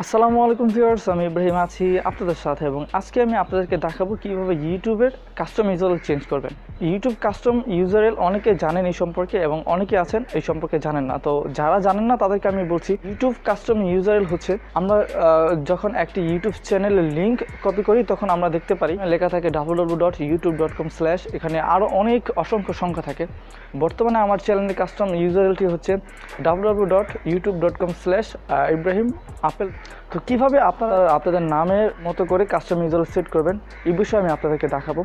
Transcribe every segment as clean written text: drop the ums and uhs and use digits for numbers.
আসসালামু আলাইকুম ভিউয়ার্স, আমি ইব্রাহিম আছি আপনাদের সাথে এবং আজকে আমি আপনাদেরকে দেখাবো কিভাবে ইউটিউবের কাস্টম ইউজারএল চেঞ্জ করবেন। ইউটিউব কাস্টম ইউজারএল অনেকে জানেন এই সম্পর্কে এবং অনেকে আছেন এই সম্পর্কে জানেন না। তো যারা জানেন না তাদেরকে আমি বলছি, ইউটিউব কাস্টম ইউজারএল হচ্ছে আমরা যখন একটি ইউটিউব চ্যানেলের লিঙ্ক কপি করি তখন আমরা দেখতে পারি লেখা থাকে www.youtube.com/ এখানে আরও অনেক অসংখ্য সংখ্যা থাকে। বর্তমানে আমার চ্যানেলের কাস্টম ইউজারএলটি হচ্ছে www.youtube.com/ইব্রাহিম আপেল। তো কীভাবে আপনাদের নামের মতো করে কাস্টম ইউজারএল সেট করবেন এই বিষয়ে আমি আপনাদেরকে দেখাবো।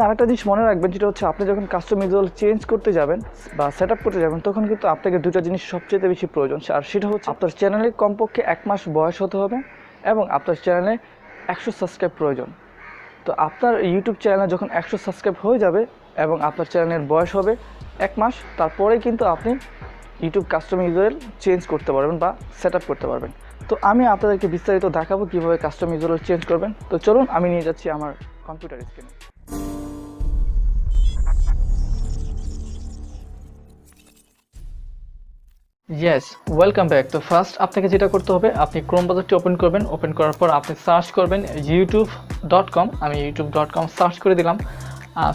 আরেকটা জিনিস মনে রাখবেন, যেটা হচ্ছে আপনি যখন কাস্টম ইউজারএল চেঞ্জ করতে যাবেন বা সেট আপ করতে যাবেন তখন কিন্তু আপনাকে দুটো জিনিস সবচেয়ে বেশি প্রয়োজন, আর সেটা হচ্ছে আপনার চ্যানেলে কমপক্ষে 1 মাস বয়স হতে হবে এবং আপনার চ্যানেলে 100 সাবস্ক্রাইব প্রয়োজন। তো আপনার ইউটিউব চ্যানেলে যখন 100 সাবস্ক্রাইব হয়ে যাবে এবং আপনার চ্যানেলের বয়স হবে 1 মাস, তারপরেই কিন্তু আপনি ইউটিউব কাস্টম ইউজারএল চেঞ্জ করতে পারবেন বা সেট আপ করতে পারবেন। তো আমি আপনাদেরকে বিস্তারিত দেখাবো কীভাবে কাস্টম ইউজারএল চেঞ্জ করবেন। তো চলুন আমি নিয়ে যাচ্ছি আমার কম্পিউটার স্ক্রিনে। Yes, welcome back. তো ফার্স্ট আপনাকে যেটা করতে হবে, আপনি ক্রোম ব্রাউজারটি ওপেন করবেন। ওপেন করার পর আপনি সার্চ করবেন youtube.com। আমি youtube.com সার্চ করে দিলাম।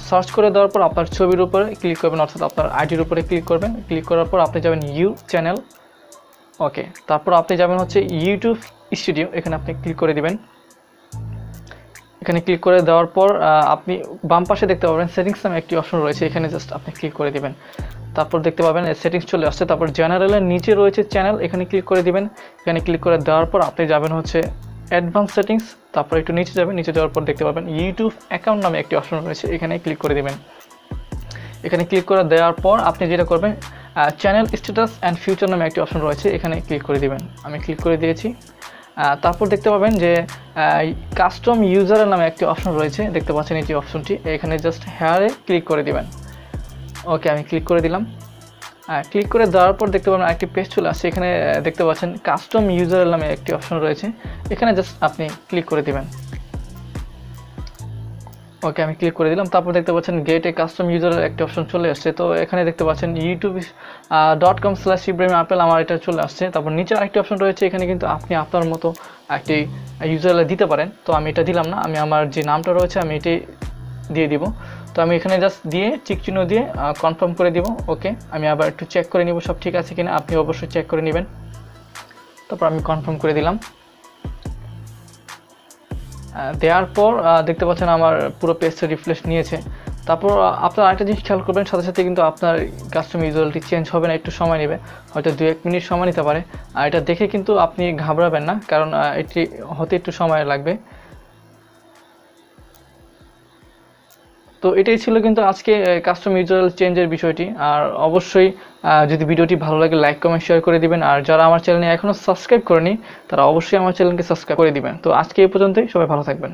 সার্চ করে দেওয়ার পর আপনার ছবির উপরে ক্লিক করবেন, অর্থাৎ আপনার আইডির উপরে ক্লিক করবেন। ক্লিক করার পর আপনি যাবেন ইউ চ্যানেল। ওকে, তারপর আপনি যাবেন হচ্ছে ইউটিউব স্টুডিও, এখানে আপনি ক্লিক করে দিবেন। এখানে ক্লিক করে দেওয়ার পর আপনি বাম পাশে দেখতে পাবেন সেটিংস নামে একটি অপশন রয়েছে, এখানে জাস্ট আপনি ক্লিক করে দিবেন। তারপর দেখতে পাবেন সেটিংস চলে আসছে। তারপর জেনারেলের নিচে রয়েছে চ্যানেল, এখানে ক্লিক করে দিবেন। এখানে ক্লিক করে দেওয়ার পর আপনি যাবেন হচ্ছে অ্যাডভান্স সেটিংস। তারপর একটু নিচে যাবেন, নিচে যাওয়ার পর দেখতে পাবেন ইউটিউব অ্যাকাউন্ট নামে একটি অপশন রয়েছে, এখানে ক্লিক করে দিবেন। এখানে ক্লিক করে দেওয়ার পর আপনি যেটা করবেন, চ্যানেল স্ট্যাটাস অ্যান্ড ফিউচার নামে একটি অপশন রয়েছে, এখানে ক্লিক করে দিবেন। আমি ক্লিক করে দিয়েছি। তারপর দেখতে পাবেন যে কাস্টম ইউজারের নামে একটি অপশন রয়েছে, দেখতে পাচ্ছেন এই যে অপশনটি, এখানে জাস্ট হেয়ারে ক্লিক করে দিবেন। ওকে, আমি ক্লিক করে দিলাম। ক্লিক করে দেওয়ার পর দেখতে পাবেন আরেকটি পেজ চলে আসছে, এখানে দেখতে পাচ্ছেন কাস্টম ইউজারের নামে একটি অপশন রয়েছে, এখানে জাস্ট আপনি ক্লিক করে দিবেন। ওকে, আমি ক্লিক করে দিলাম। তারপর দেখতে পাচ্ছেন গেট এ কাস্টম ইউজারের একটি অপশন চলে আসছে। তো এখানে দেখতে পাচ্ছেন youtube.com/ইব্রাহিম আপেল, আমার এটা চলে আসছে। তারপর নিচে আরেকটি অপশন রয়েছে, এখানে কিন্তু আপনি আপনার মতো একটি ইউজারএল দিতে পারেন। তো আমি এটা দিলাম না, আমি আমার যে নামটা রয়েছে আমি এটি দিয়ে দিব। তো আমি এখানে জাস্ট দিয়ে টিক চিহ্ন দিয়ে কনফার্ম করে দিব। ওকে, আমি আবার একটু চেক করে নিব সব ঠিক আছে কিনা, আপনি অবশ্যই চেক করে নেবেন। তারপর আমি কনফার্ম করে দিলাম। দেওয়ার পর দেখতে পাচ্ছেন আমার পুরো পেজটা রিফ্রেশ নিয়েছে। তারপর আপনার আরেকটা জিনিস খেয়াল করবেন, সাথে সাথে কিন্তু আপনার কাস্টম ইউজারএলটি চেঞ্জ হবে না, একটু সময় নেবে, হয়তো 2-1 মিনিট সময় নিতে পারে। আর এটা দেখে কিন্তু আপনি ঘাবড়াবেন না, কারণ এটি হতে একটু সময় লাগবে। তো এটাই ছিল কিন্তু আজকে কাস্টম ইউজারএল চেঞ্জের বিষয়টি। আর অবশ্যই যদি ভিডিওটি ভালো লাগে লাইক কমেন্ট শেয়ার করে দিবেন, আর যারা আমার চ্যানেলে এখনও সাবস্ক্রাইব করেনি তারা অবশ্যই আমার চ্যানেলকে সাবস্ক্রাইব করে দিবেন। তো আজকে এই পর্যন্তই, সবাই ভালো থাকবেন।